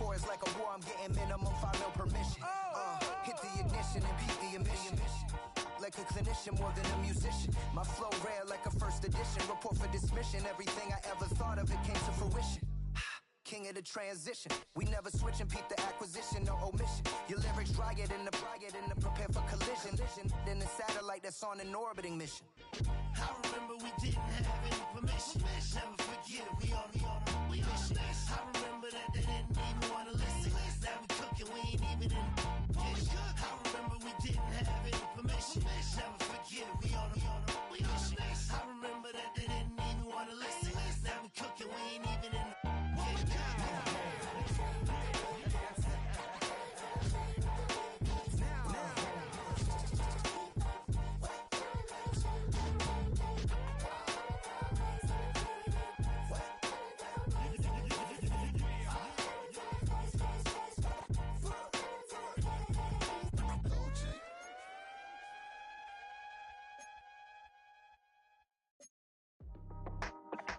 chorus like a war, I'm getting minimum 5 mil permission. Hit the ignition and beat the emission. Like a clinician more than a musician. My flow rare like a first edition. Report for dismission. Everything I ever thought of, it came to fruition. King of the transition. We never switch and peep the acquisition, no omission. Your lyrics dry it in the prepare for collision. Then the satellite that's on an orbiting mission. I remember we didn't have any permission. Never forget it, we on mission. I remember that they didn't even want to listen. Now we cooking, we ain't even in the kitchen. I remember we didn't have any permission. Never forget it, we on mission. I remember that they didn't even want to listen. Now we cooking, we ain't even in the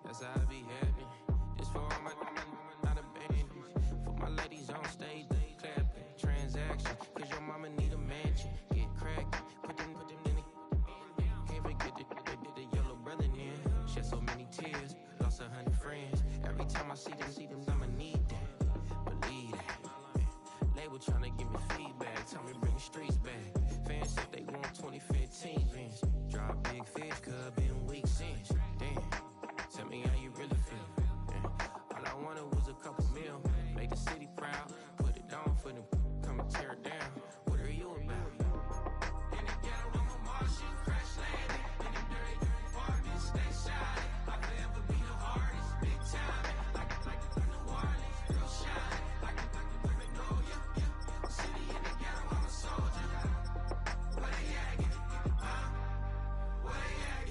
That's how I be happening. This for all my not abandoned. For my ladies on stage, they clapping. Transaction, cause your mama need a mansion. Get crackin', put them in the. Can't forget the yellow brother in. Shed so many tears, lost 100 friends. Every time I see them, I'ma need that. Believe that. Label tryna give me feedback, tell me bring the streets back. Fans said they want 2015 Vince. Drop big fish, cuz been weeks since. Damn. Tell me how you really feel. Yeah. All I wanted was a couple mil. Make the city proud. Put it on for them. Come and tear it down. What are you about? In the ghetto, I'm a Martian. Crash landing. In the dirty apartment. Stay shiny. I'll forever be the hardest. Big time. Like the New Orleans. Real shiny. Like the women know ya. City in the ghetto, I'm a soldier. Where they at? Huh? Where they at?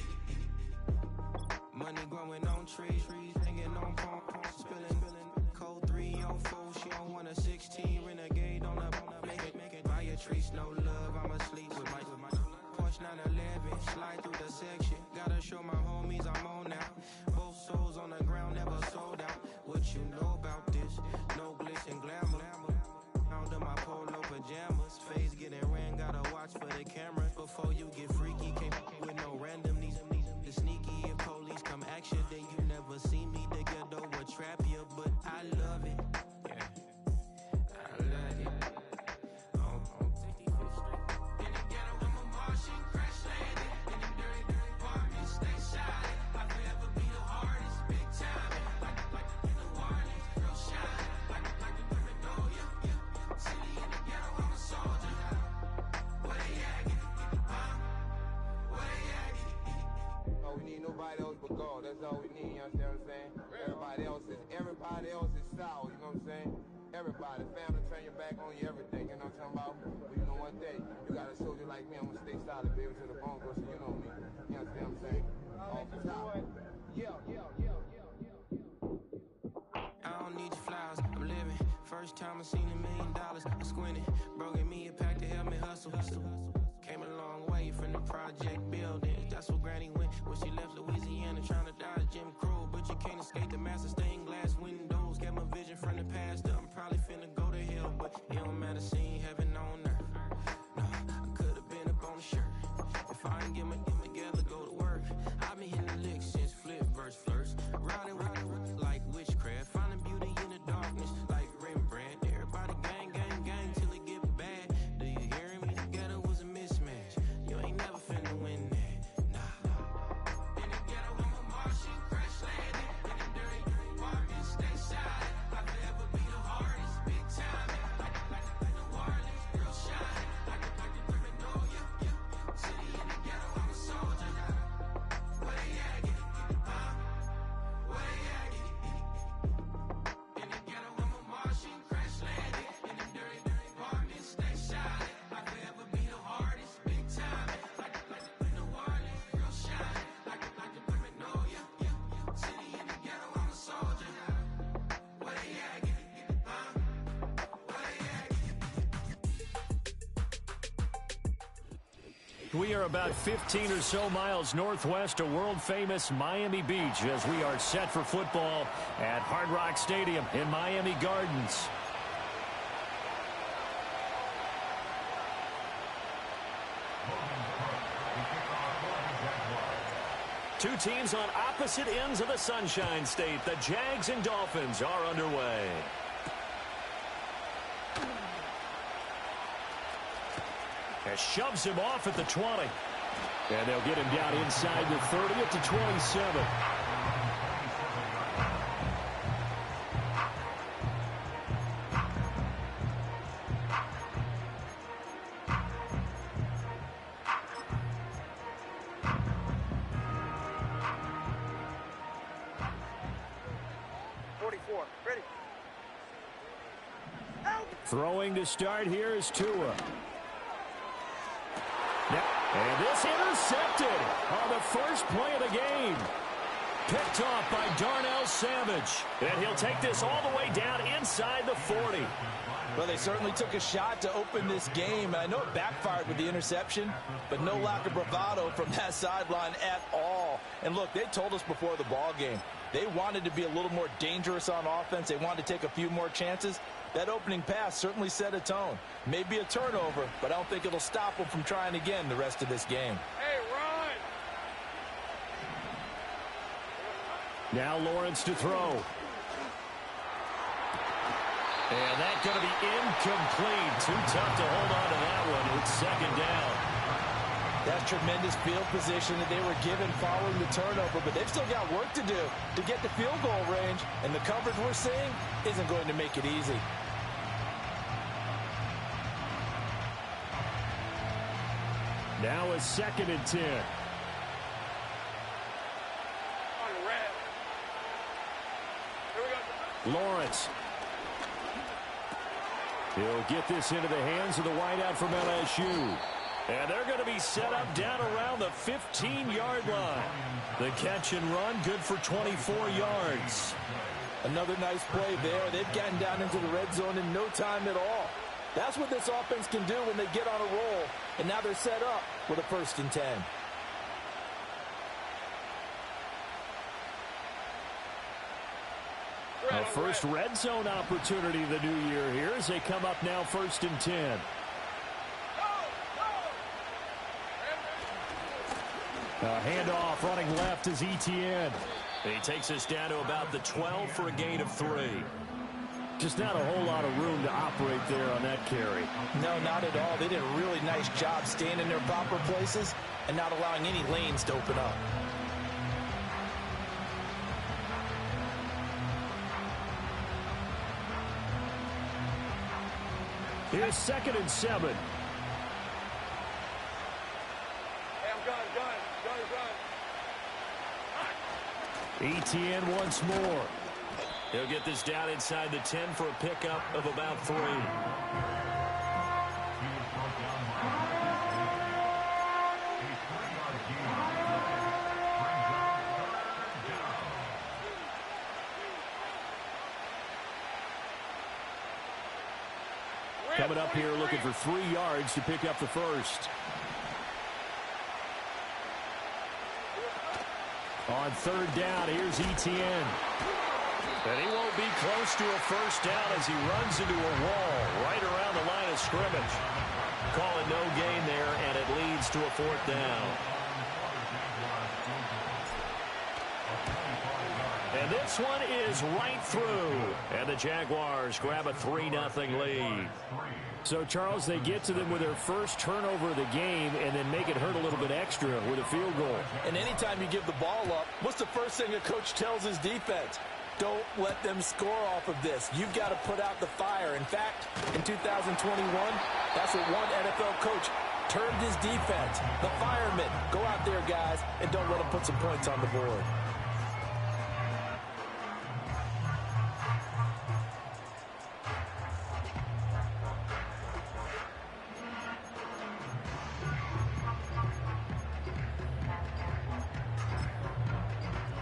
Money growing on trees, hanging on palms, spilling, code 3 on 4, she don't want a 16, renegade on up, make it, buy a tree, no love, I'm asleep with my Porsche 911, slide through the section, gotta show my homies I'm on now, both souls on the ground, never sold out, what you know about this, no glitz and glamour, under my polo pajamas, face getting ran, gotta watch for the cameras, before you get freaky, can't with no random, these sneaky, if police come action, then you never see me, the ghetto will trap you, but I love it, yeah, I love it, on 65th Street, in the ghetto, I'm a Martian, crash landing, in the dirty apartment, stay shiny, I'll forever be the hardest, big time, like the New Orleans, real shiny, like the women know ya, city in the ghetto, I'm a soldier, where they at, huh, where they at, we need nobody else but God. That's all we need, you understand what I'm saying? Everybody else is sour, you know what I'm saying? Everybody, family, turn your back on you, everything, you know what I'm talking about? But you know one day, you got a soldier like me, I'm gonna stay solid, baby, to the bone, so you know me. You understand what I'm saying? Off the top. I don't need your flowers, I'm living. First time I seen $1 million, I squinted. Broken me a pack to help me hustle. Came a long way from the project buildings. That's where Granny went when she left Louisiana, trying to dodge Jim Crow. But you can't escape the master stained glass windows. Got my vision from the past. I'm probably finna go to hell, but it don't matter, seeing heaven on earth. No, I could've been up on the shirt. If I ain't get my together, go to work. I've been hitting the licks since flip verse first. Riding like witchcraft, finding beauty in the darkness like Rembrandt. Everybody gang, gang, gang till it get bad. Do you hear me? The ghetto was a mismatch. You ain't never finna win that, nah. In the ghetto, I'm a Martian, crash landing. In the dirty apartment, stay shiny. I'll forever be the hardest, big time. Like the New Orleans, real shiny. Like the women know ya. City in the ghetto, I'm a soldier. Where they at? Huh? Where they at? In the ghetto, I'm a Martian, crash landing. In the dirty apartment, stay shiny. I'll forever be the hardest, big time. Like the New Orleans, real shiny. Like the women know ya. City in the ghetto, I'm a soldier. Where they at? Huh? Where they at? We are about 15 or so miles northwest of world-famous Miami Beach as we are set for football at Hard Rock Stadium in Miami Gardens. two teams on opposite ends of the Sunshine State. The Jags and Dolphins are underway. And shoves him off at the 20. And they'll get him down inside the 30 at the 27. Throwing to start here is Tua. And this intercepted on the first play of the game. Picked off by Darnell Savage. And he'll take this all the way down inside the 40. Well, they certainly took a shot to open this game. And I know it backfired with the interception, but no lack of bravado from that sideline at all. And look, they told us before the ball game, they wanted to be a little more dangerous on offense. They wanted to take a few more chances. That opening pass certainly set a tone. Maybe a turnover, but I don't think it'll stop them from trying again the rest of this game. Hey, run! Now Lawrence to throw. And that's going to be incomplete. Too tough to hold on to that one. It's second down. That's tremendous field position that they were given following the turnover, but they've still got work to do to get the field goal range, and the coverage we're seeing isn't going to make it easy. Now a 2nd and 10. Lawrence. He'll get this into the hands of the wideout from LSU. And they're going to be set up down around the 15-yard line. The catch and run, good for 24 yards. Another nice play there. They've gotten down into the red zone in no time at all. That's what this offense can do when they get on a roll. And now they're set up with a 1st and 10. A first red zone opportunity of the new year here as they come up now 1st and 10. A handoff running left is Etienne. He takes us down to about the 12 for a gain of 3. Just not a whole lot of room to operate there on that carry. No, not at all. They did a really nice job staying in their proper places and not allowing any lanes to open up. Here's 2nd and 7. Etienne once more. He'll get this down inside the 10 for a pickup of about 3. Coming up here looking for 3 yards to pick up the first. On 3rd down, here's Etienne. And he won't be close to a first down as he runs into a wall right around the line of scrimmage. Call it no gain there, and it leads to a 4th down. And this one is right through. And the Jaguars grab a 3-0 lead. So, Charles, they get to them with their first turnover of the game and then make it hurt a little bit extra with a field goal. And anytime you give the ball up, what's the first thing a coach tells his defense? Don't let them score off of this. You've got to put out the fire. In fact, in 2021, that's what one NFL coach termed his defense. The firemen. Go out there, guys, and don't let them put some points on the board.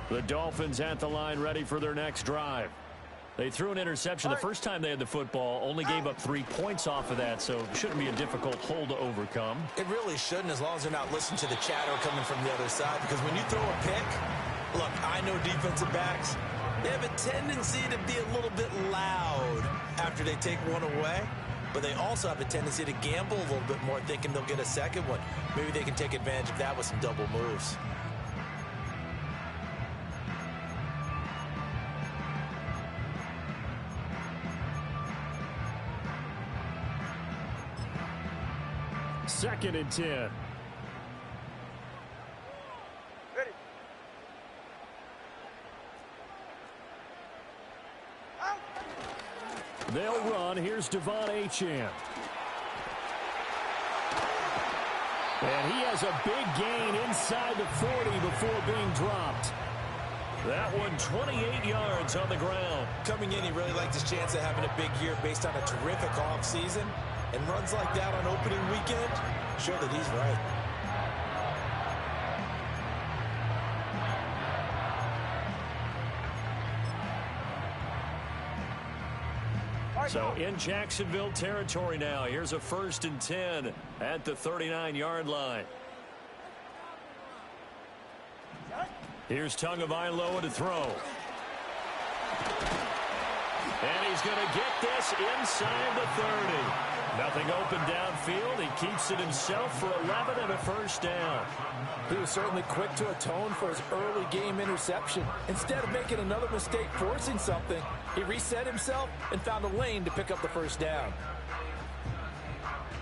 The Dolphins at the line ready for their next drive. They threw an interception the first time they had the football, only gave up 3 points off of that, so it shouldn't be a difficult hole to overcome. It really shouldn't, as long as they're not listening to the chatter coming from the other side, because when you throw a pick, look, I know defensive backs, they have a tendency to be a little bit loud after they take one away, but they also have a tendency to gamble a little bit more, thinking they'll get a second one. Maybe they can take advantage of that with some double moves. 2nd and 10. They'll run. Here's Devon Achane. And he has a big gain inside the 40 before being dropped. That one 28 yards on the ground. Coming in, he really liked his chance of having a big year based on a terrific offseason. And runs like that on opening weekend show that he's right. So in Jacksonville territory now. Here's a 1st and 10 at the 39-yard line. Here's Tagovailoa to throw. And he's going to get this inside the 30. Nothing open downfield. He keeps it himself for 11 and a 1st down. He was certainly quick to atone for his early game interception. Instead of making another mistake forcing something, he reset himself and found a lane to pick up the 1st down.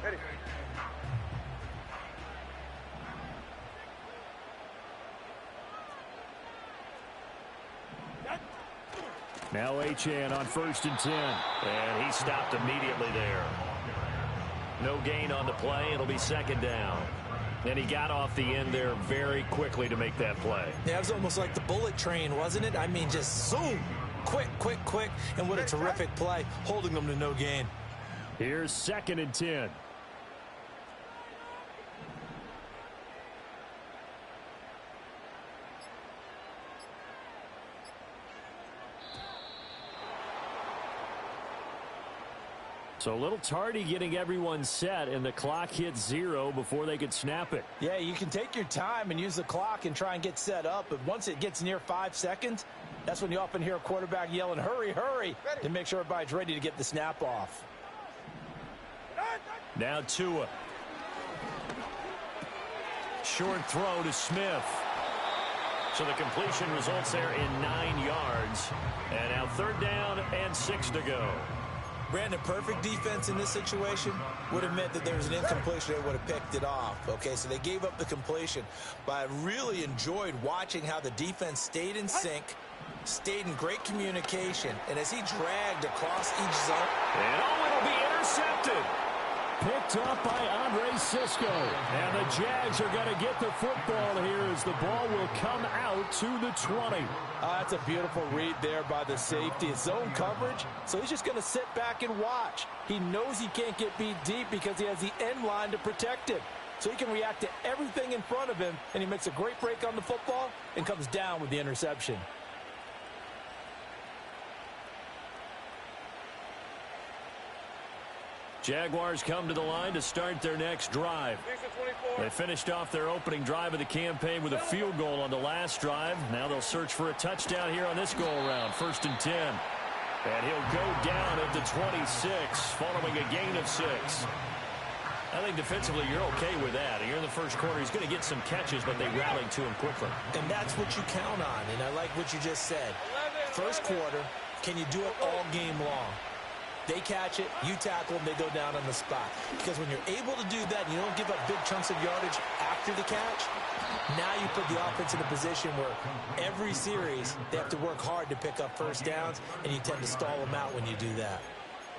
Ready. Now Achane on 1st and 10. And he stopped immediately there. No gain on the play. It'll be 2nd down. And he got off the end there very quickly to make that play. Yeah, it was almost like the bullet train, wasn't it? I mean, just zoom. Quick, quick, quick. And what a terrific play, holding them to no gain. Here's 2nd and 10. So a little tardy getting everyone set, and the clock hits 0 before they could snap it. Yeah, you can take your time and use the clock and try and get set up, but once it gets near 5 seconds, that's when you often hear a quarterback yelling, hurry, hurry, to make sure everybody's ready to get the snap off. Now Tua. Short throw to Smith. So the completion results there in 9 yards. And now 3rd down and 6 to go. Brandon, perfect defense in this situation would have meant that there was an incompletion. They would have picked it off. Okay, so they gave up the completion. But I really enjoyed watching how the defense stayed in sync, stayed in great communication, and as he dragged across each zone. And it'll be intercepted. Picked up by Andre Cisco. And the Jags are going to get the football here as the ball will come out to the 20. That's a beautiful read there by the safety. It's zone coverage, so he's just going to sit back and watch. He knows he can't get beat deep because he has the end line to protect him. So he can react to everything in front of him, and he makes a great break on the football and comes down with the interception. Jaguars come to the line to start their next drive. They finished off their opening drive of the campaign with a field goal on the last drive. Now they'll search for a touchdown here on this go-around. 1st and 10. And he'll go down at the 26 following a gain of 6. I think defensively you're okay with that. Here in the first quarter, he's going to get some catches, but they rallied to him quickly. And that's what you count on, and I like what you just said. First quarter, can you do it all game long? They catch it, you tackle them, they go down on the spot. Because when you're able to do that and you don't give up big chunks of yardage after the catch, now you put the offense in a position where every series they have to work hard to pick up 1st downs, and you tend to stall them out when you do that.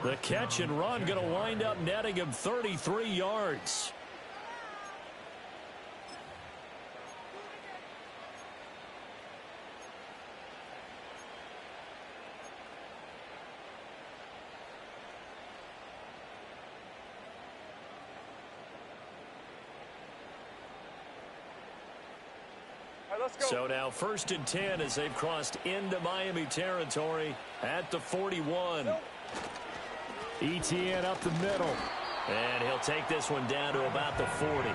The catch and run going to wind up netting him 33 yards. So now 1st and 10 as they've crossed into Miami territory at the 41. Etienne up the middle. And he'll take this one down to about the 40.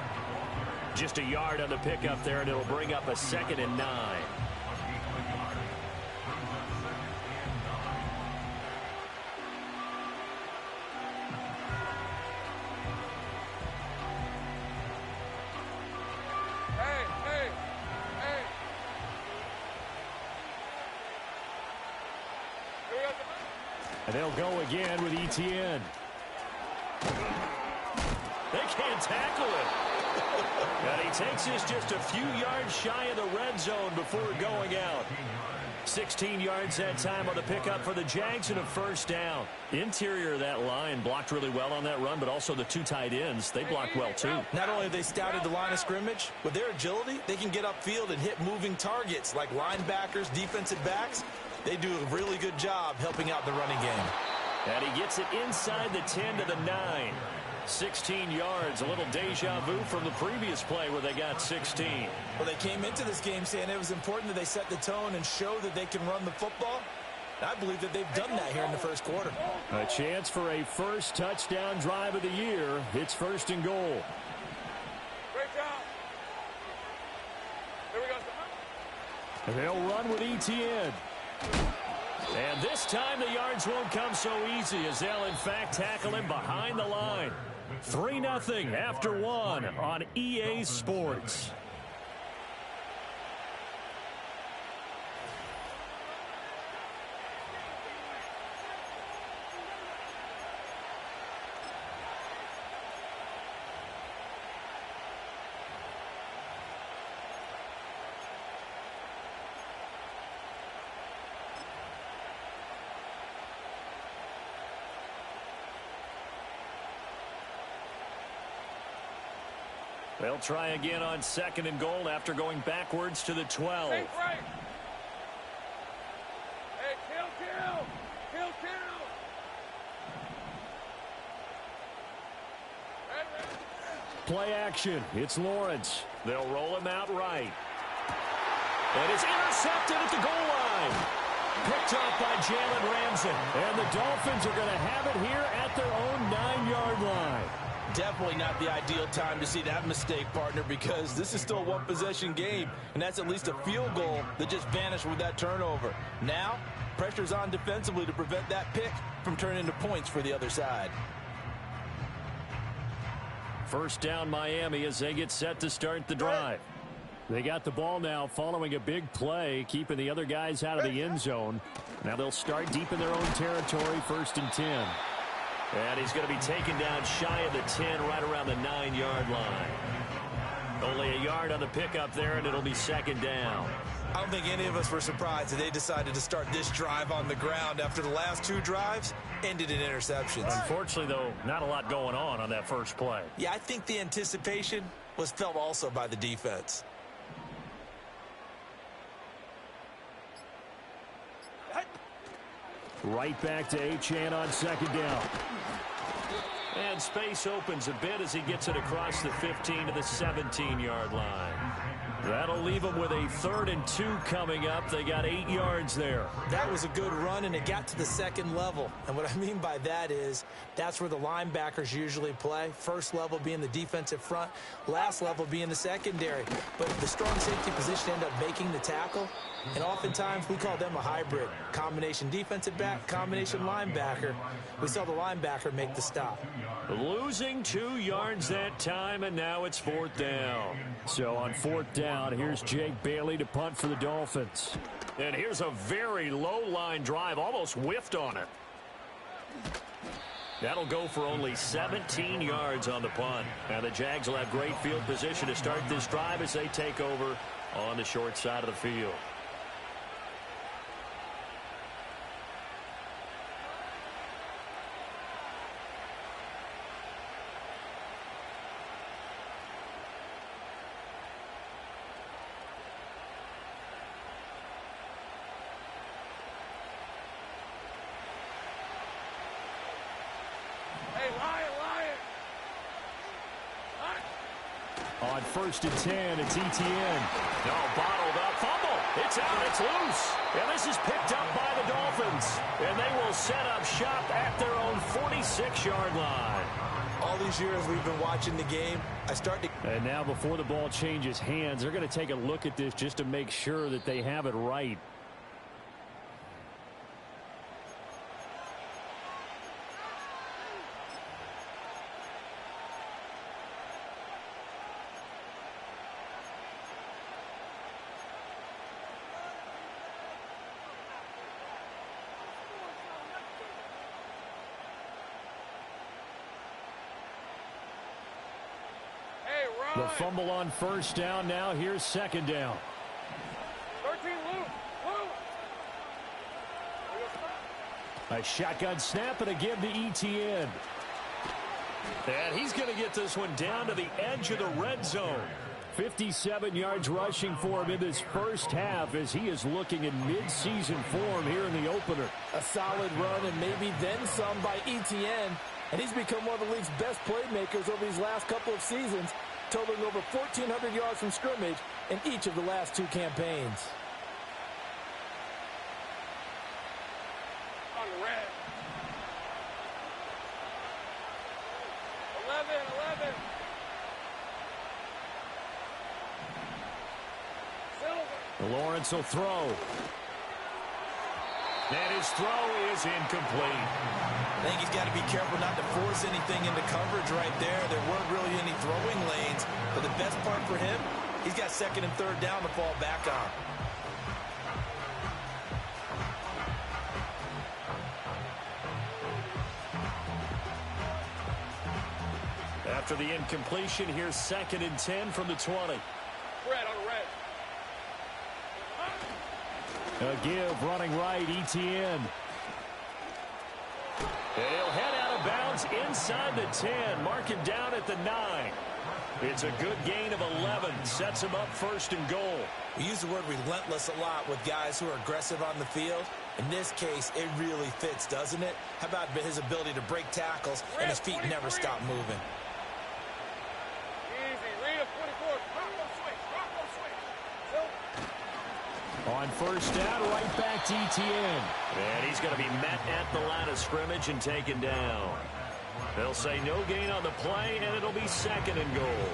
Just a yard on the pickup there, and it'll bring up a 2nd and 9. And they'll go again with Etienne. They can't tackle him. And he takes this just a few yards shy of the red zone before going out. 16 yards that time on the pickup for the Jags and a first down. Interior of that line blocked really well on that run, but also the two tight ends, they blocked well too. Not only have they scouted the line of scrimmage, with their agility, they can get upfield and hit moving targets like linebackers, defensive backs. They do a really good job helping out the running game. And he gets it inside the 10 to the 9. 16 yards, a little deja vu from the previous play where they got 16. Well, they came into this game saying it was important that they set the tone and show that they can run the football. I believe that they've done that here in the first quarter. A chance for a first touchdown drive of the year. It's first and goal. Great job. Here we go. They'll run with ETN. And this time the yards won't come so easy as they'll in fact tackle him behind the line. 3-0 after one on EA Sports. They'll try again on second and goal after going backwards to the 12. Hey, kill. Play action. It's Lawrence. They'll roll him out right. And it's intercepted at the goal line. Picked up by Jalen Ramsey. And the Dolphins are going to have it here at their own 9-yard line. Definitely not the ideal time to see that mistake, partner, because this is still a one-possession game, and that's at least a field goal that just vanished with that turnover. Now, pressure's on defensively to prevent that pick from turning into points for the other side. First down Miami as they get set to start the drive. They got the ball now following a big play, keeping the other guys out of the end zone. Now they'll start deep in their own territory, 1st and 10. And he's going to be taken down shy of the 10, right around the 9-yard line. Only a yard on the pickup there, and it'll be 2nd down. I don't think any of us were surprised that they decided to start this drive on the ground after the last 2 drives ended in interceptions. Unfortunately, though, not a lot going on that first play. Yeah, I think the anticipation was felt also by the defense. Right back to Achane on 2nd down. And space opens a bit as he gets it across the 15 to the 17-yard line. That'll leave them with a 3rd and 2 coming up. They got 8 yards there. That was a good run, and it got to the 2nd level. And what I mean by that is that's where the linebackers usually play. First level being the defensive front, last level being the secondary. But the strong safety position ended up making the tackle, and oftentimes we call them a hybrid. Combination defensive back, combination linebacker. We saw the linebacker make the stop. Losing 2 yards that time, and now it's 4th down. So on 4th down, here's Jake Bailey to punt for the Dolphins. And here's a very low-line drive, almost whiffed on it. That'll go for only 17 yards on the punt. Now the Jags will have great field position to start this drive as they take over on the short side of the field. On 1st and 10, it's ETN. No, bottled up, fumble. It's out, it's loose. And this is picked up by the Dolphins. And they will set up shop at their own 46-yard line. All these years we've been watching the game, And now before the ball changes hands, they're going to take a look at this just to make sure that they have it right. The fumble on first down. Now here's second down. 13, Luke. A shotgun snap and a give to ETN. And he's going to get this one down to the edge of the red zone. 57 yards rushing for him in this first half as he is looking in midseason form here in the opener. A solid run and maybe then some by ETN. And he's become one of the league's best playmakers over these last couple of seasons, totaling over 1,400 yards from scrimmage in each of the last 2 campaigns. On the red. 11. Silver. Lawrence will throw. And his throw is incomplete. I think he's got to be careful not to force anything into coverage right there. There weren't really any throwing lanes. But the best part for him, he's got second and third down to fall back on. After the incompletion, here's second and 10 from the 20. Red on the red. A give running right, ETN. He'll head out of bounds inside the 10. Mark him down at the 9. It's a good gain of 11. Sets him up first and goal. We use the word relentless a lot with guys who are aggressive on the field. In this case, it really fits, doesn't it? How about his ability to break tackles and his feet never stop moving? Easy. Read a 24. Rock swing. On first down, right back to ETN. And he's going to be met at the line of scrimmage and taken down. They'll say no gain on the play, and it'll be second and goal.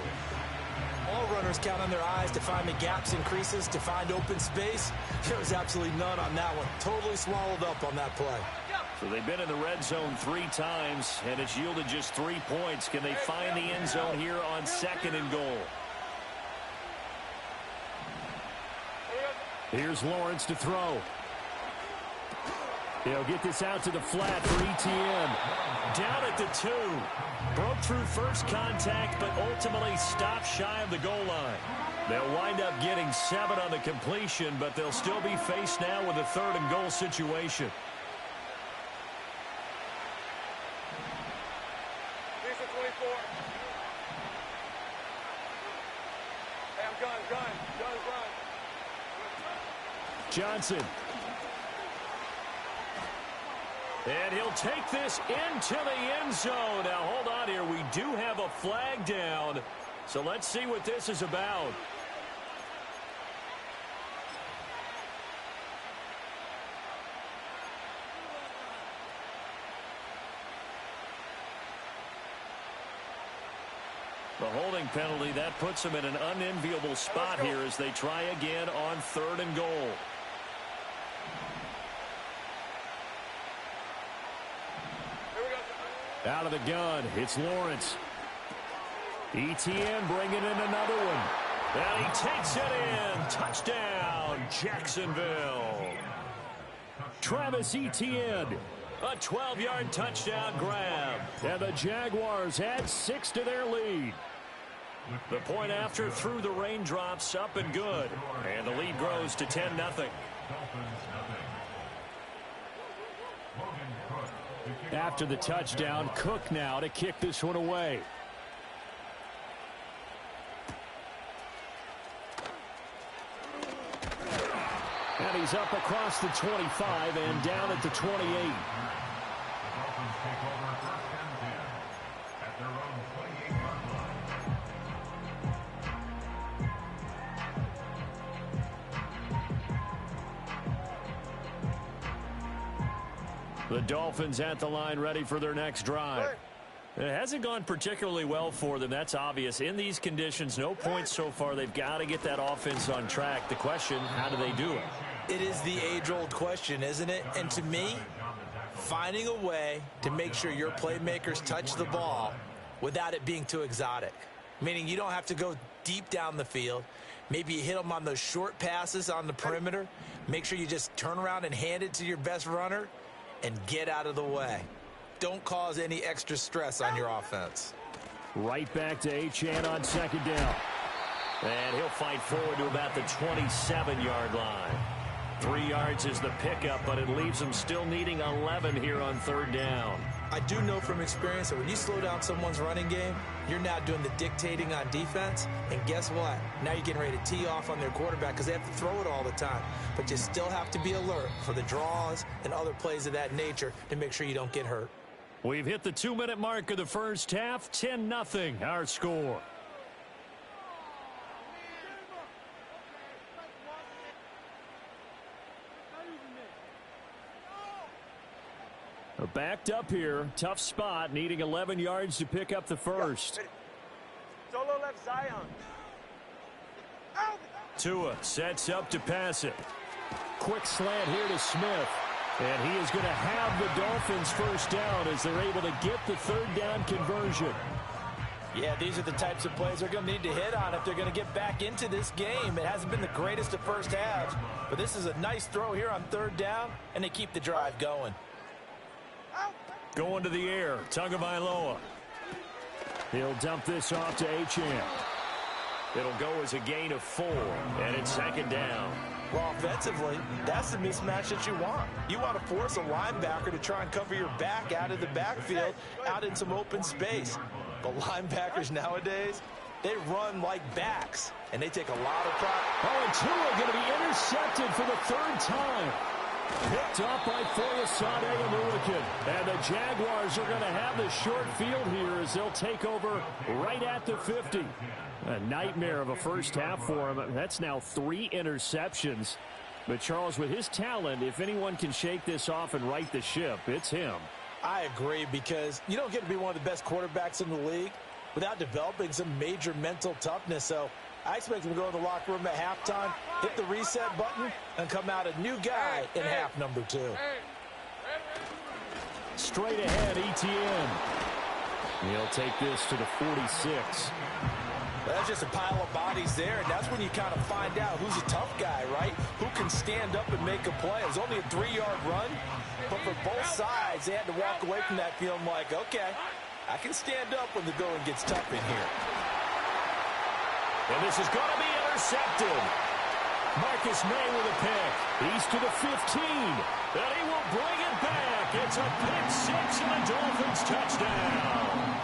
All runners count on their eyes to find the gaps and creases, to find open space. There was absolutely none on that one. Totally swallowed up on that play. So they've been in the red zone 3 times, and it's yielded just 3 points. Can they find the end zone here on second and goal? Here's Lawrence to throw. He'll get this out to the flat for ETN. Down at the 2. Broke through first contact, but ultimately stopped shy of the goal line. They'll wind up getting 7 on the completion, but they'll still be faced now with a third and goal situation. Decent 24. Hey, I'm gun. Johnson. And he'll take this into the end zone. Now, hold on here. We do have a flag down. So let's see what this is about. The holding penalty, that puts them in an unenviable spot here as they try again on third and goal. Out of the gun, it's Lawrence. ETN bringing in another one. And he takes it in. Touchdown, Jacksonville. Travis Etienne, a 12-yard touchdown grab. And the Jaguars add 6 to their lead. The point after through the raindrops, up and good. And the lead grows to 10-0. After the touchdown, Cook now to kick this one away. And he's up across the 25 and down at the 28. The Dolphins at the line, ready for their next drive. It hasn't gone particularly well for them. That's obvious. In these conditions, no points so far. They've got to get that offense on track. The question, how do they do it? It is the age-old question, isn't it? And to me, finding a way to make sure your playmakers touch the ball without it being too exotic. Meaning you don't have to go deep down the field. Maybe you hit them on those short passes on the perimeter. Make sure you just turn around and hand it to your best runner and get out of the way. Don't cause any extra stress on your offense. Right back to Achane on second down. And he'll fight forward to about the 27-yard line. 3 yards is the pickup, but it leaves him still needing 11 here on third down. I do know from experience that when you slow down someone's running game, you're now doing the dictating on defense. And guess what? Now you're getting ready to tee off on their quarterback because they have to throw it all the time. But you still have to be alert for the draws and other plays of that nature to make sure you don't get hurt. We've hit the 2-minute mark of the first half. 10-0 our score. They're backed up here. Tough spot, needing 11 yards to pick up the first. Solo left Zion. Tua sets up to pass it. Quick slant here to Smith. And he is going to have the Dolphins first down as they're able to get the third down conversion. Yeah, these are the types of plays they're going to need to hit on if they're going to get back into this game. It hasn't been the greatest of first halves, but this is a nice throw here on third down, and they keep the drive going. Going to the air, Tagovailoa. He'll dump this off to Achane. It'll go as a gain of 4, and it's second down. Well, offensively, that's the mismatch that you want. You want to force a linebacker to try and cover your back out of the backfield, out in some open space. But linebackers nowadays, they run like backs, and they take a lot of pride. Oh, and Tua going to be intercepted for the third time. Picked up by Foyesade and Lurican. And the Jaguars are going to have the short field here as they'll take over right at the 50. A nightmare of a first half for him. That's now 3 interceptions. But Charles, with his talent, if anyone can shake this off and right the ship, it's him. I agree, because you don't get to be one of the best quarterbacks in the league without developing some major mental toughness. So I expect him to go in the locker room at halftime, hit the reset button, and come out a new guy in half number 2. Straight ahead, Etienne. He'll take this to the 46. Well, that's just a pile of bodies there, and that's when you kind of find out who's a tough guy, right? Who can stand up and make a play. It was only a 3-yard run, but for both sides, they had to walk away from that feeling like, okay, I can stand up when the going gets tough in here. And this is going to be intercepted. Marcus May with a pick. He's to the 15. And he will bring it back. It's a pick 6 and a Dolphins touchdown.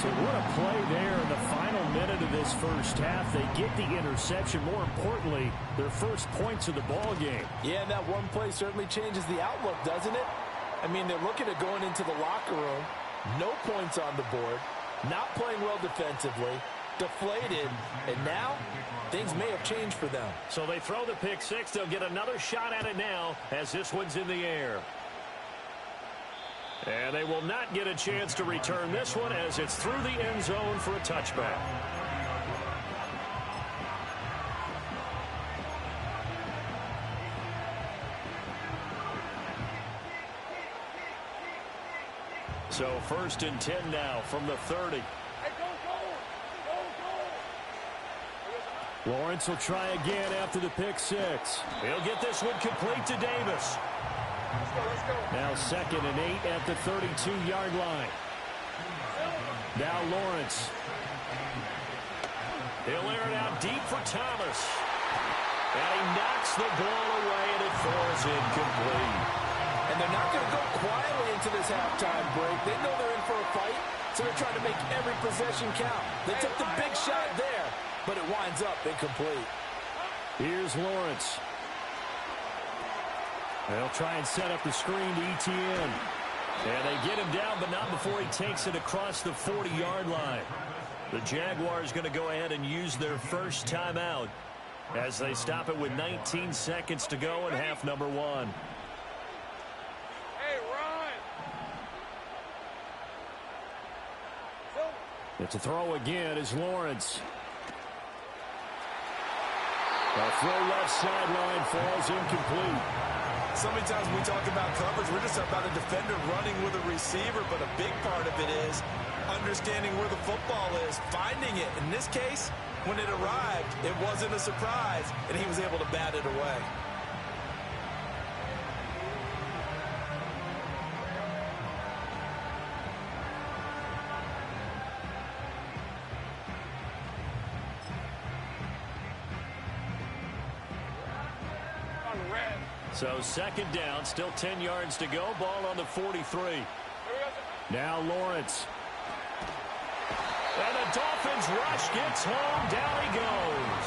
So what a play there in the final minute of this first half. They get the interception. More importantly, their first points of the ball game. Yeah, and that one play certainly changes the outlook, doesn't it? I mean, they're looking at going into the locker room. No points on the board. Not playing well defensively. Deflated. And now, things may have changed for them. So they throw the pick 6. They'll get another shot at it now as this one's in the air. And they will not get a chance to return this one as it's through the end zone for a touchback. So 1st and 10 now from the 30. Lawrence will try again after the pick 6. He'll get this one complete to Davis. Now 2nd and 8 at the 32-yard line. Now Lawrence. He'll air it out deep for Thomas. And he knocks the ball away, and it falls incomplete. And they're not going to go quietly into this halftime break. They know they're in for a fight, so they're trying to make every possession count. They took the big shot there, but it winds up incomplete. Here's Lawrence. They'll try and set up the screen to Etienne. And they get him down, but not before he takes it across the 40-yard line. The Jaguars going to go ahead and use their first timeout as they stop it with 19 seconds to go in half number 1. Hey, run! It's a throw again as Lawrence. A throw left sideline falls incomplete. So many times when we talk about coverage, we're just talking about a defender running with a receiver, but a big part of it is understanding where the football is, finding it. In this case, when it arrived, it wasn't a surprise, and he was able to bat it away. So second down, still 10 yards to go. Ball on the 43. Now Lawrence. And the Dolphins rush gets home. Down he goes.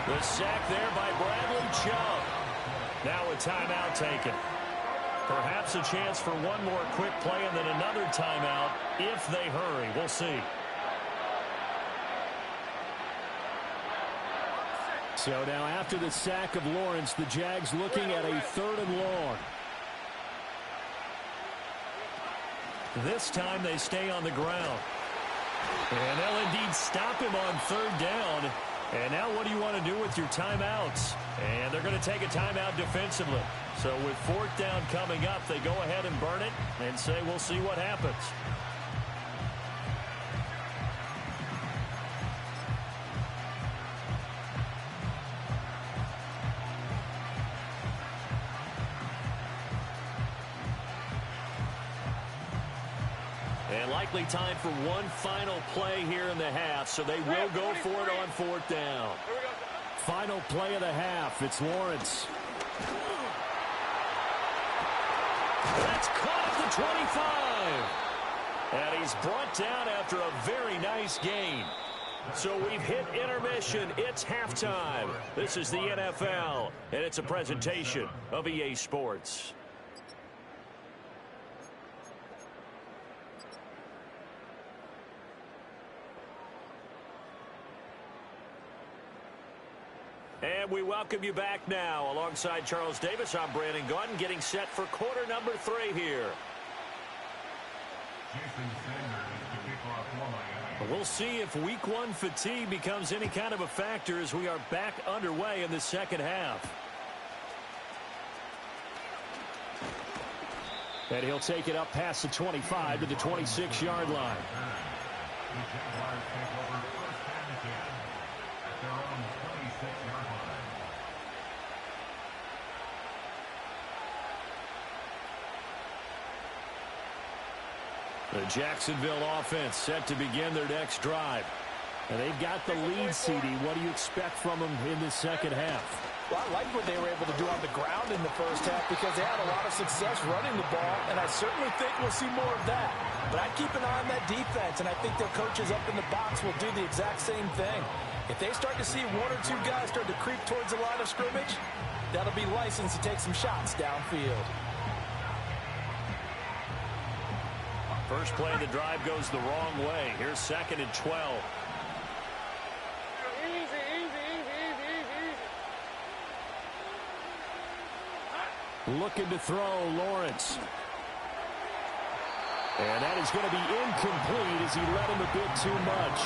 The sack there by Bradley Chubb. Now a timeout taken. Perhaps a chance for one more quick play and then another timeout if they hurry. We'll see. So now after the sack of Lawrence, the Jags looking at a 3rd and long. This time they stay on the ground. And they'll indeed stop him on 3rd down. And now what do you want to do with your timeouts? And they're going to take a timeout defensively. So with 4th down coming up, they go ahead and burn it and say we'll see what happens. And likely time for one final play here in the half, so they will go for it on 4th down. Final play of the half. It's Lawrence. That's caught at the 25. And he's brought down after a very nice gain. So we've hit intermission. It's halftime. This is the NFL, and it's a presentation of EA Sports. And we welcome you back now. Alongside Charles Davis, I'm Brandon Gaudin, getting set for quarter number 3 here. We'll see if week 1 fatigue becomes any kind of a factor as we are back underway in the second half. And he'll take it up past the 25 to the 26-yard line. The Jacksonville offense set to begin their next drive. And they've got the lead, CD. What do you expect from them in the second half? Well, I like what they were able to do on the ground in the first half because they had a lot of success running the ball, and I certainly think we'll see more of that. But I'd keep an eye on that defense, and I think their coaches up in the box will do the exact same thing. If they start to see 1 or 2 guys start to creep towards the line of scrimmage, that'll be license to take some shots downfield. First play of the drive goes the wrong way. Here's 2nd and 12. Looking to throw, Lawrence. And that is going to be incomplete as he led him a bit too much.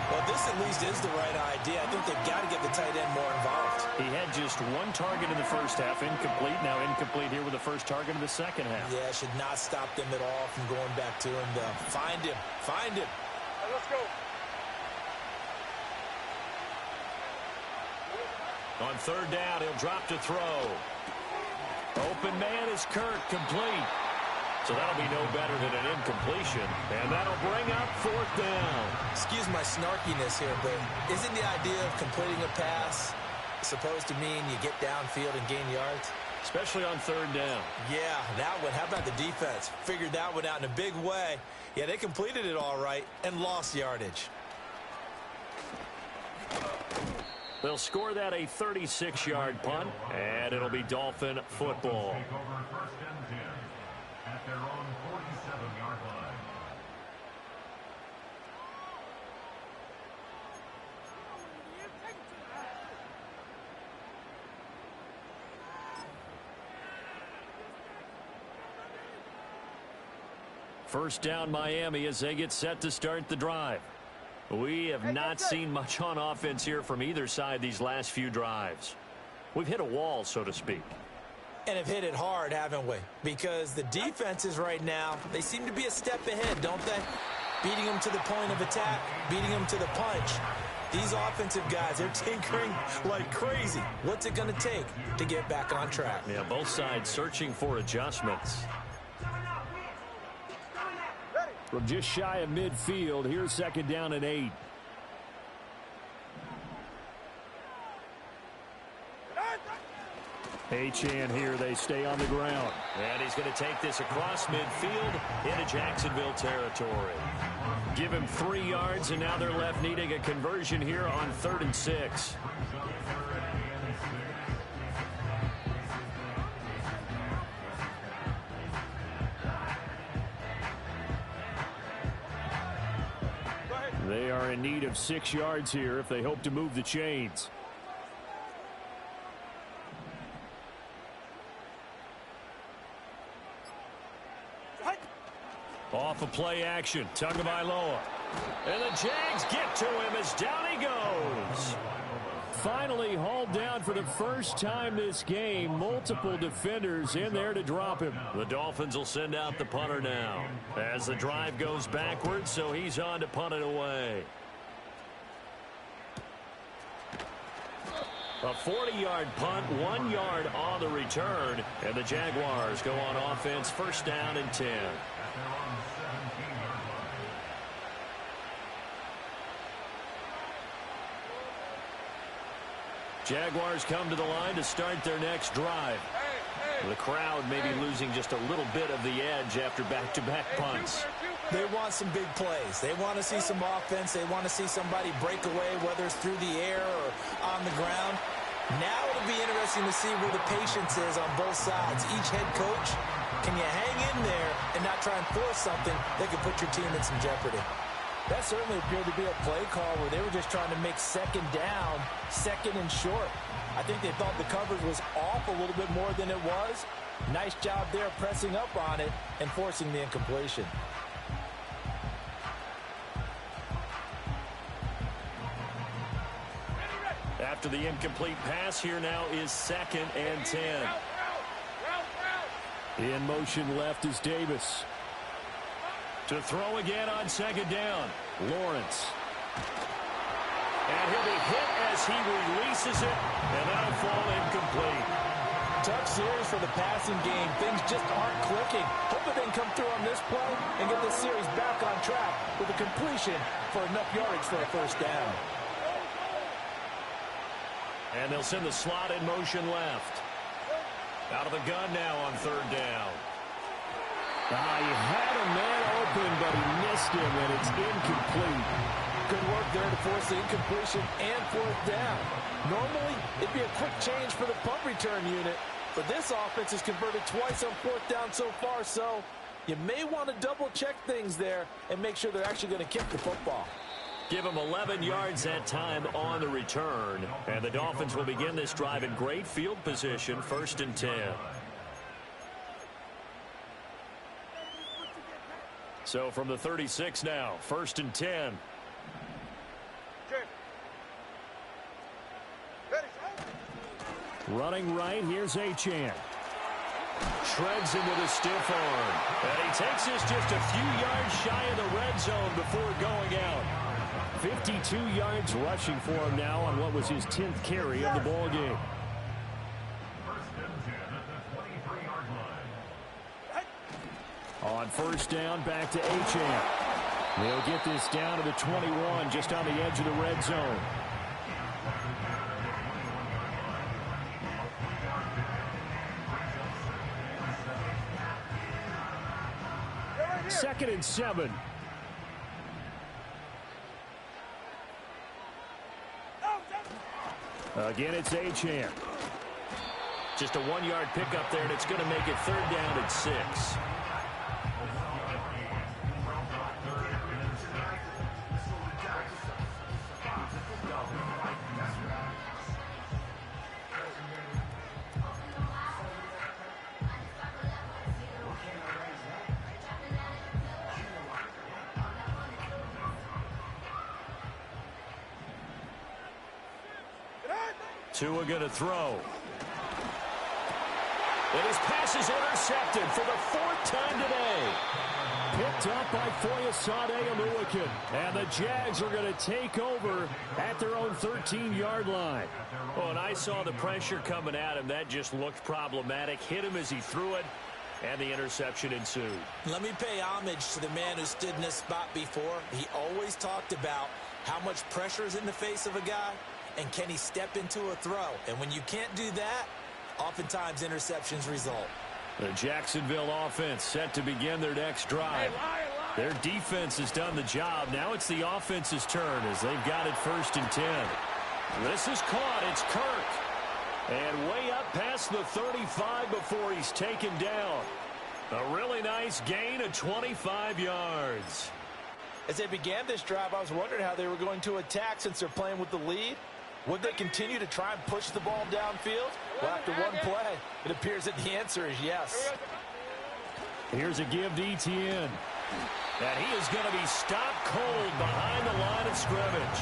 Well, this at least is the right idea. I think they've got to get the tight end more involved. He had just 1 target in the first half, incomplete. Now incomplete here with the first target in the second half. Yeah, should not stop them at all from going back to him. Find him. Find him. Right, let's go. On 3rd down, he'll drop to throw. Open man is Kirk, complete. So that'll be no better than an incompletion. And that'll bring up 4th down. Excuse my snarkiness here, but isn't the idea of completing a pass supposed to mean you get downfield and gain yards? Especially on 3rd down. Yeah, that one. How about the defense? Figured that one out in a big way. Yeah, they completed it all right and lost yardage. They'll score that a 36-yard punt, and it'll be Dolphin football. At their own 47-yard line. First down, Miami, as they get set to start the drive. We have not seen much on offense here from either side these last few drives. We've hit a wall, so to speak. And have hit it hard, haven't we? Because the defenses right now, they seem to be a step ahead, don't they? Beating them to the point of attack, beating them to the punch. These offensive guys, they're tinkering like crazy. What's it going to take to get back on track? Yeah, both sides searching for adjustments. From just shy of midfield, here's 2nd down and 8. Achane here. They stay on the ground. And he's going to take this across midfield into Jacksonville territory. Give him 3 yards, and now they're left needing a conversion here on 3rd and 6. They are in need of 6 yards here if they hope to move the chains. Off of play action, Tagovailoa. And the Jags get to him as down he goes. Finally hauled down for the first time this game. Multiple defenders in there to drop him. The Dolphins will send out the punter now as the drive goes backwards, so he's on to punt it away. A 40-yard punt, 1 yard on the return, and the Jaguars go on offense, first down and 10. Jaguars come to the line to start their next drive. The crowd may be losing just a little bit of the edge after back-to-back punts. They want some big plays. They want to see some offense. They want to see somebody break away, whether it's through the air or on the ground. Now it'll be interesting to see where the patience is on both sides. Each head coach, can you hang in there and not try and force something that could put your team in some jeopardy? That certainly appeared to be a play call where they were just trying to make second down, second and short. I think they thought the coverage was off a little bit more than it was. Nice job there pressing up on it and forcing the incompletion. After the incomplete pass, here now is 2nd and 10. In motion left is Davis. To throw again on 2nd down, Lawrence. And he'll be hit as he releases it, and that'll fall incomplete. Tough series for the passing game. Things just aren't clicking. Hoping they can come through on this play and get this series back on track with a completion for enough yardage for a first down. And they'll send the slot in motion left. Out of the gun now on 3rd down. He had a man open, but he missed him, and it's incomplete. Good work there to force the incompletion and 4th down. Normally, it'd be a quick change for the punt return unit, but this offense has converted twice on 4th down so far, so you may want to double-check things there and make sure they're actually going to kick the football. Give them 11 yards that time on the return, and the Dolphins will begin this drive in great field position, 1st and 10. So from the 36 now, 1st and 10. Running right, here's Achane. Shreds him with a stiff arm. And he takes this just a few yards shy of the red zone before going out. 52 yards rushing for him now on what was his 10th carry of the ball game. On 1st down, back to Achane. They'll get this down to the 21, just on the edge of the red zone. Second and 7. Again, it's Achane. Just a 1-yard pickup there, and it's going to make it 3rd down and 6. Tua going to throw. And his pass is intercepted for the 4th time today. Picked up by Foyesade Oluwakin. And the Jags are going to take over at their own 13-yard line. Oh, and I saw the pressure coming at him. That just looked problematic. Hit him as he threw it, and the interception ensued. Let me pay homage to the man who stood in this spot before. He always talked about how much pressure is in the face of a guy, and can he step into a throw? And when you can't do that, oftentimes interceptions result. The Jacksonville offense set to begin their next drive. Their defense has done the job. Now it's the offense's turn as they've got it 1st and 10. This is caught. It's Kirk. And way up past the 35 before he's taken down. A really nice gain of 25 yards. As they began this drive, I was wondering how they were going to attack since they're playing with the lead. Would they continue to try and push the ball downfield? Well, after one play, it appears that the answer is yes. Here's a give to Etienne. And he is going to be stopped cold behind the line of scrimmage.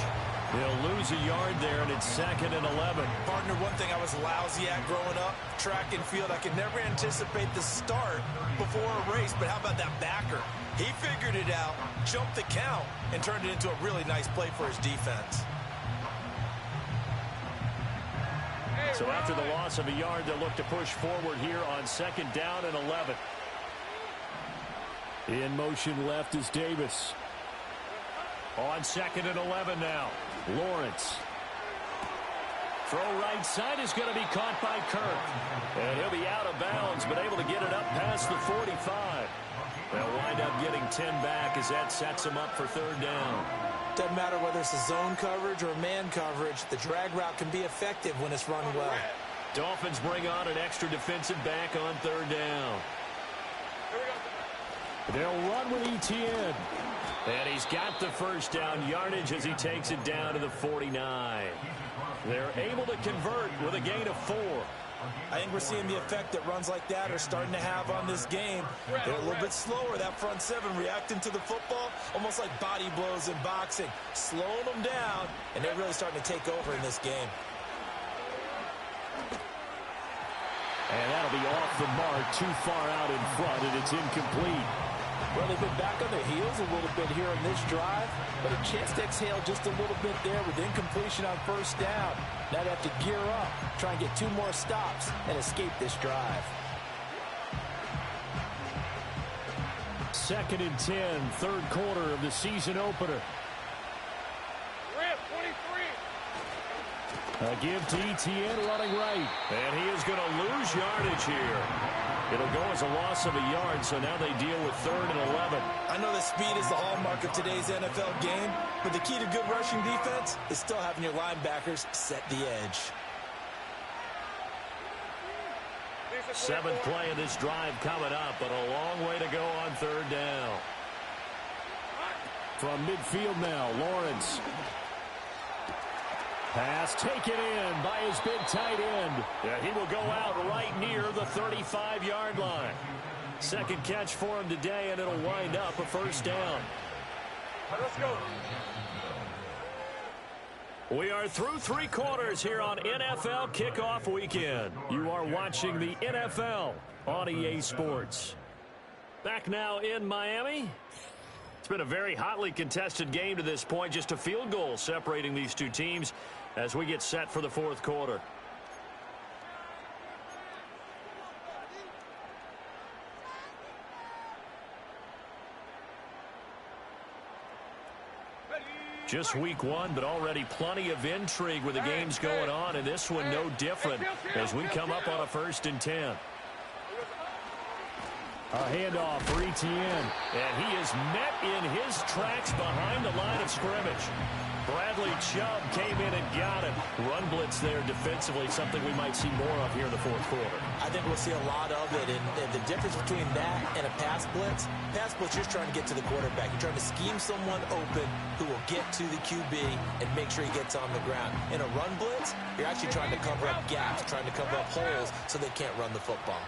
He'll lose a yard there, and it's 2nd and 11. Partner, one thing I was lousy at growing up, track and field, I could never anticipate the start before a race, but how about that backer? He figured it out, jumped the count, and turned it into a really nice play for his defense. So after the loss of a yard, they'll look to push forward here on 2nd down and 11. In motion left is Davis. On 2nd and 11 now. Lawrence. Throw right side is going to be caught by Kirk. And he'll be out of bounds, but able to get it up past the 45. They'll wind up getting 10 back as that sets him up for 3rd down. Doesn't matter whether it's a zone coverage or man coverage. The drag route can be effective when it's run well. Dolphins bring on an extra defensive back on 3rd down. They'll run with Etienne. And he's got the 1st down yardage as he takes it down to the 49. They're able to convert with a gain of 4. I think we're seeing the effect that runs like that are starting to have on this game. They're a little bit slower, that front 7 reacting to the football, almost like body blows in boxing, slowing them down, and they're really starting to take over in this game. And that'll be off the mark, too far out in front, and it's incomplete. Well, they've been back on their heels a little bit here in this drive, but a chance to exhale just a little bit there with incompletion on 1st down. Now they have to gear up, try and get 2 more stops, and escape this drive. 2nd and 10, 3rd quarter of the season opener. A give to Etienne running right. And he is going to lose yardage here. It'll go as a loss of a yard, so now they deal with 3rd and 11. I know that speed is the hallmark of today's NFL game, but the key to good rushing defense is still having your linebackers set the edge. 7th play of this drive coming up, but a long way to go on 3rd down. From midfield now, Lawrence. Pass taken in by his big tight end. Yeah, he will go out right near the 35-yard line. 2nd catch for him today, and it'll wind up a 1st down. Let's go. We are through 3 quarters here on NFL Kickoff Weekend. You are watching the NFL on EA Sports. Back now in Miami. It's been a very hotly contested game to this point. Just a field goal separating these 2 teams as we get set for the 4th quarter. Just week 1, but already plenty of intrigue with the games going on, and this one no different as we come up on a 1st and 10. A handoff for Etienne, and he is met in his tracks behind the line of scrimmage. Bradley Chubb came in and got him. Run blitz there defensively, something we might see more of here in the 4th quarter. I think we'll see a lot of it, and the difference between that and a pass blitz, you're just trying to get to the quarterback. You're trying to scheme someone open who will get to the QB and make sure he gets on the ground. In a run blitz, you're actually trying to cover up gaps, trying to cover up holes so they can't run the football.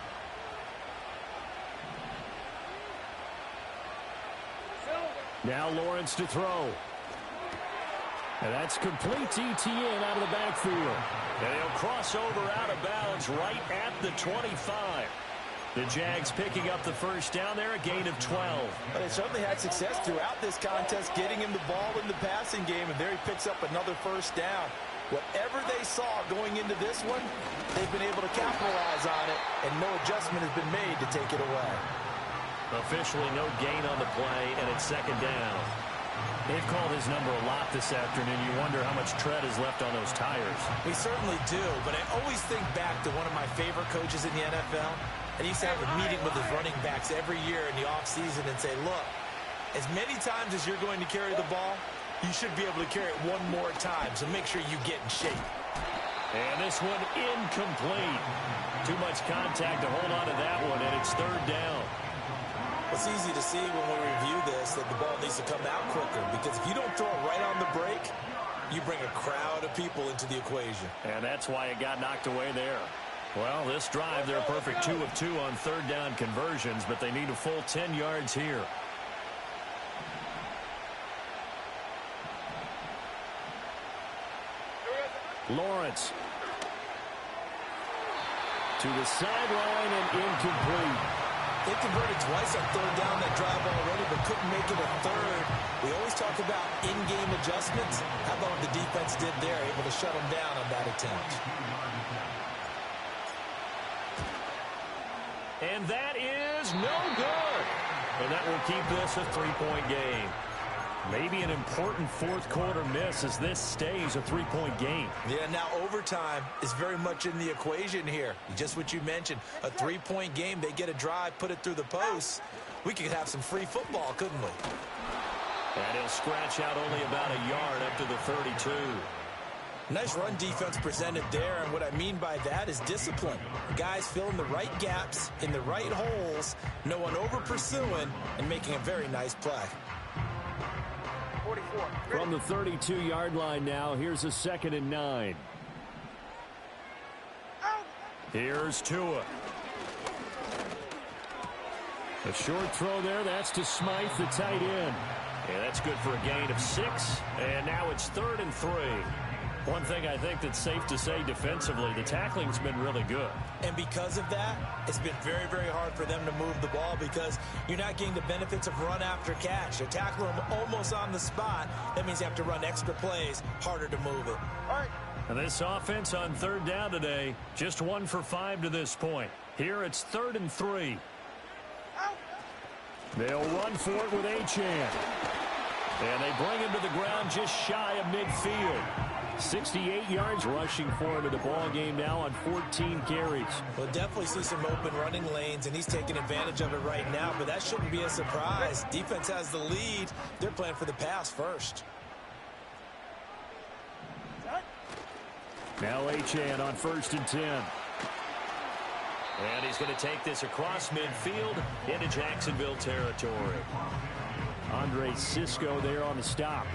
Now Lawrence to throw. And that's complete to Etienne out of the backfield. And he'll cross over out of bounds right at the 25. The Jags picking up the 1st down there, a gain of 12. But they certainly had success throughout this contest getting him the ball in the passing game, and there he picks up another 1st down. Whatever they saw going into this one, they've been able to capitalize on it, and no adjustment has been made to take it away. Officially no gain on the play, and it's 2nd down. They've called his number a lot this afternoon. You wonder how much tread is left on those tires. We certainly do, but I always think back to one of my favorite coaches in the NFL, and he used to have a meeting with his running backs every year in the offseason and say, look, as many times as you're going to carry the ball, you should be able to carry it one more time, so make sure you get in shape. And this one incomplete. Too much contact to hold on to that one, and it's third down. It's easy to see when we review this that the ball needs to come out quicker, because if you don't throw it right on the break, you bring a crowd of people into the equation. And that's why it got knocked away there. Well, this drive, they're a perfect 2 of 2 on third down conversions, but they need a full 10 yards here. Lawrence to the sideline and incomplete. They converted twice on third down that drive already, but couldn't make it a third. We always talk about in-game adjustments. How about what the defense did there, able to shut them down on that attempt. And that is no good. And that will keep this a 3-point game. Maybe an important fourth quarter miss as this stays a 3-point game. Yeah, now overtime is very much in the equation here. Just what you mentioned, a 3-point game. They get a drive, put it through the posts. We could have some free football, couldn't we? And he'll scratch out only about a yard up to the 32. Nice run defense presented there, and what I mean by that is discipline. Guys filling the right gaps in the right holes, no one over pursuing, and making a very nice play. From the 32-yard line now, here's a 2nd and 9. Here's Tua. A short throw there, that's to Smythe, the tight end. And that's good for a gain of 6, and now it's 3rd and 3. One thing I think that's safe to say defensively, the tackling's been really good. And because of that, it's been very, very hard for them to move the ball because you're not getting the benefits of run after catch. They're tackling them almost on the spot. That means you have to run extra plays, harder to move it. All right. And this offense on third down today, just 1 for 5 to this point. Here it's 3rd and 3. They'll run for it with Achane. And they bring him to the ground just shy of midfield. 68 yards rushing for him in the ball game now on 14 carries. We'll definitely see some open running lanes, and he's taking advantage of it right now, but that shouldn't be a surprise. Defense has the lead. They're playing for the pass first. Now Achane on 1st and 10. And he's going to take this across midfield into Jacksonville territory. Andre Cisco there on the stop.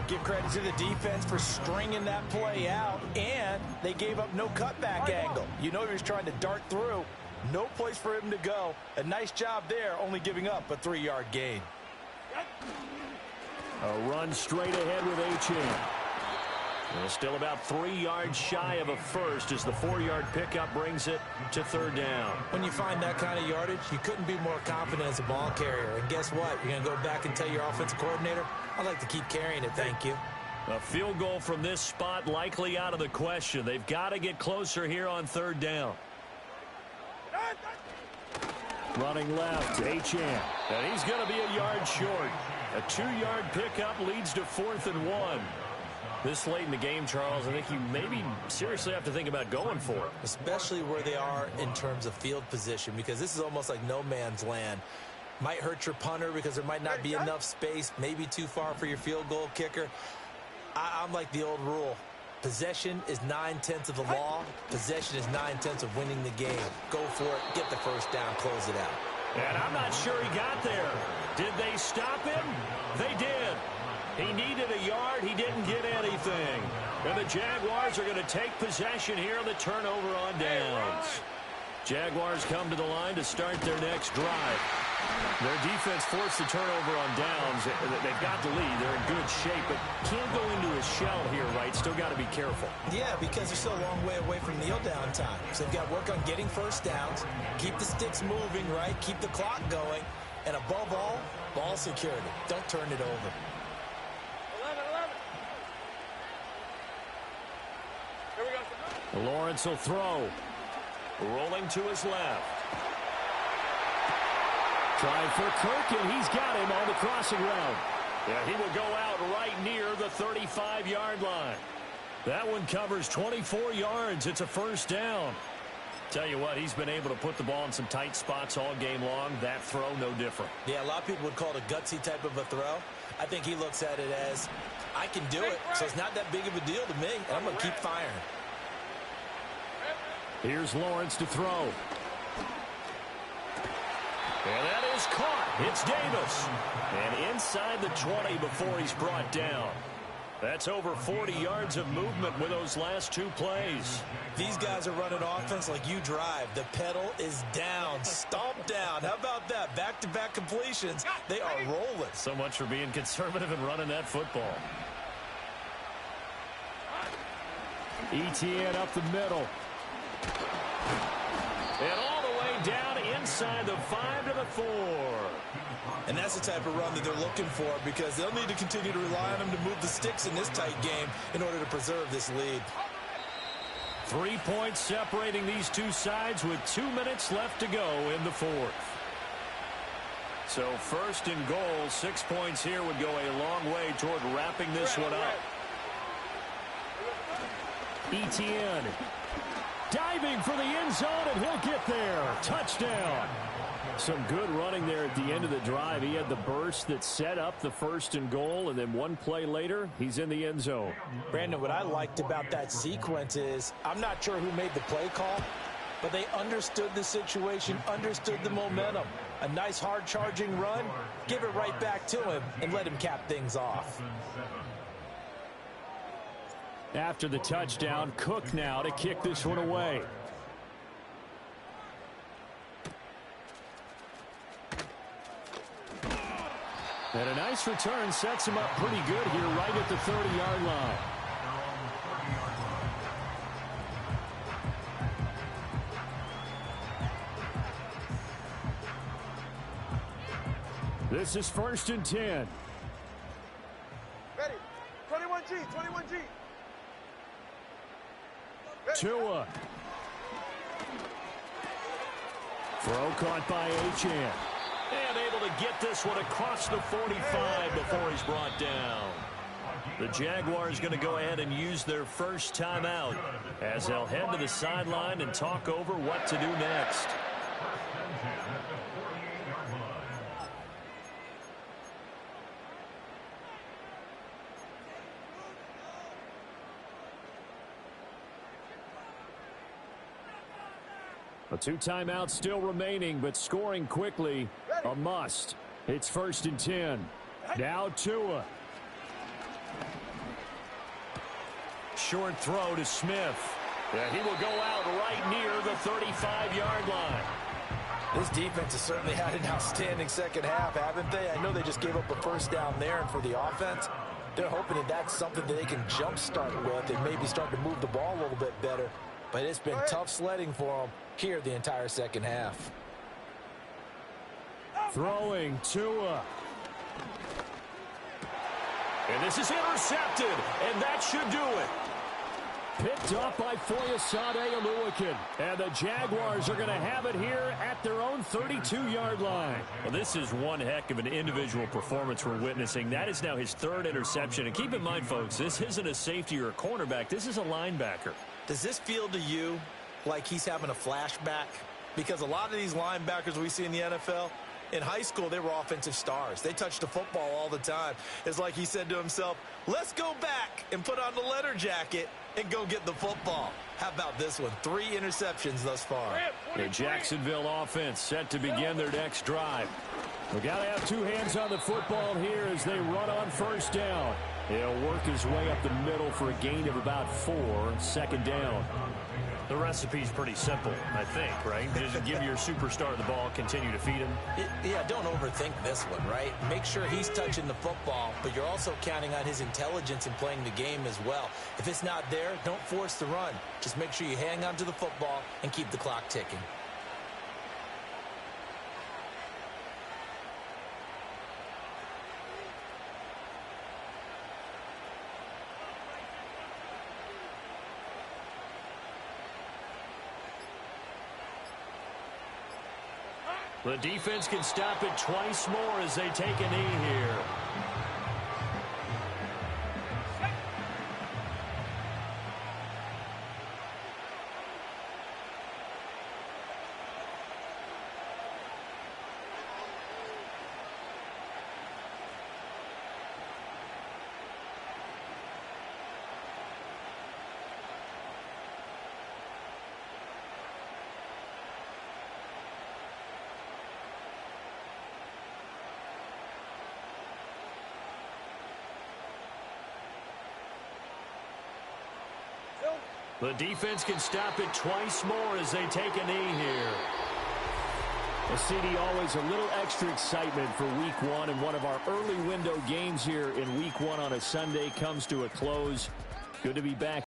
Give credit to the defense for stringing that play out, and they gave up no cutback angle. You know he was trying to dart through. No place for him to go. A nice job there, only giving up a 3-yard gain. A run straight ahead with Achane. Well, still about 3 yards shy of a first as the 4-yard pickup brings it to 3rd down. When you find that kind of yardage, you couldn't be more confident as a ball carrier. And guess what? You're going to go back and tell your offensive coordinator, I'd like to keep carrying it, thank you. A field goal from this spot likely out of the question. They've got to get closer here on 3rd down. Running left, Achane. And he's going to be a yard short. A 2-yard pickup leads to 4th and 1. This late in the game, Charles, I think you maybe seriously have to think about going for it. Especially where they are in terms of field position, because this is almost like no man's land. Might hurt your punter because there might not be enough space, maybe too far for your field goal kicker. I'm like the old rule. Possession is 9/10 of the law. Possession is 9/10 of winning the game. Go for it, get the first down, close it out. And I'm not sure he got there. Did they stop him? They did. He needed a yard. He didn't get anything. And the Jaguars are going to take possession here on the turnover on downs. Jaguars come to the line to start their next drive. Their defense forced the turnover on downs. They've got the lead. They're in good shape, but can't go into a shell here, right? Still got to be careful. Yeah, because they're still a long way away from kneel down time. So they've got to work on getting first downs, keep the sticks moving, right? Keep the clock going. And above all, ball security. Don't turn it over. Lawrence will throw. Rolling to his left. Trying for Kirk, and he's got him on the crossing route. Yeah, he will go out right near the 35-yard line. That one covers 24 yards. It's a first down. Tell you what, he's been able to put the ball in some tight spots all game long. That throw, no different. Yeah, a lot of people would call it a gutsy type of a throw. I think he looks at it as, I can do it, so it's not that big of a deal to me, and I'm going to keep firing. Here's Lawrence to throw. And that is caught. It's Davis. And inside the 20 before he's brought down. That's over 40 yards of movement with those last two plays. These guys are running offense like you drive. The pedal is down, stomped down. How about that? Back-to-back completions. They are rolling. So much for being conservative and running that football. ETN up the middle. And all the way down inside the 5 to the 4. And that's the type of run that they're looking for, because they'll need to continue to rely on him to move the sticks in this tight game in order to preserve this lead. 3 points separating these two sides with 2 minutes left to go in the fourth. So first and goal, 6 points here would go a long way toward wrapping this one up. ETN diving for the end zone, and he'll get there. Touchdown. Some good running there at the end of the drive. He had the burst that set up the first and goal, and then one play later, he's in the end zone. Brandon, what I liked about that sequence is, I'm not sure who made the play call, but they understood the situation, understood the momentum. A nice hard-charging run, give it right back to him, and let him cap things off. After the touchdown, Cook now to kick this one away. And a nice return sets him up pretty good here right at the 30-yard line. This is first and 10. Ready. 21G, 21G. Tua. Throw caught by Achane. And able to get this one across the 45 before he's brought down. The Jaguars going to go ahead and use their first timeout as they'll head to the sideline and talk over what to do next. A 2 timeouts still remaining, but scoring quickly a must. It's first and 10. Now Tua. Short throw to Smith. Yeah, he will go out right near the 35-yard line. This defense has certainly had an outstanding second half, haven't they? I know they just gave up a first down there, and for the offense, they're hoping that that's something that they can jumpstart with and maybe start to move the ball a little bit better. But it's been tough sledding for them here the entire second half. Throwing Tua. And this is intercepted, and that should do it. Picked up by Foyesade Oluwakin. And the Jaguars are going to have it here at their own 32-yard line. Well, this is one heck of an individual performance we're witnessing. That is now his 3rd interception. And keep in mind, folks, this isn't a safety or a cornerback. This is a linebacker. Does this feel to you like he's having a flashback? Because a lot of these linebackers we see in the NFL, in high school, they were offensive stars. They touched the football all the time. It's like he said to himself, let's go back and put on the letter jacket and go get the football. How about this one? 3 interceptions thus far. The Jacksonville offense set to begin their next drive. We got to have 2 hands on the football here as they run on first down. He'll work his way up the middle for a gain of about 4, second down. The recipe's pretty simple, I think, right? Just give your superstar the ball, continue to feed him. Yeah, don't overthink this one, right? Make sure he's touching the football, but you're also counting on his intelligence in playing the game as well. If it's not there, don't force the run. Just make sure you hang on to the football and keep the clock ticking. The defense can stop it twice more as they take a knee here. The defense can stop it twice more as they take a knee here. Well, CD, always a little extra excitement for Week 1, and one of our early window games here in Week 1 on a Sunday comes to a close. Good to be back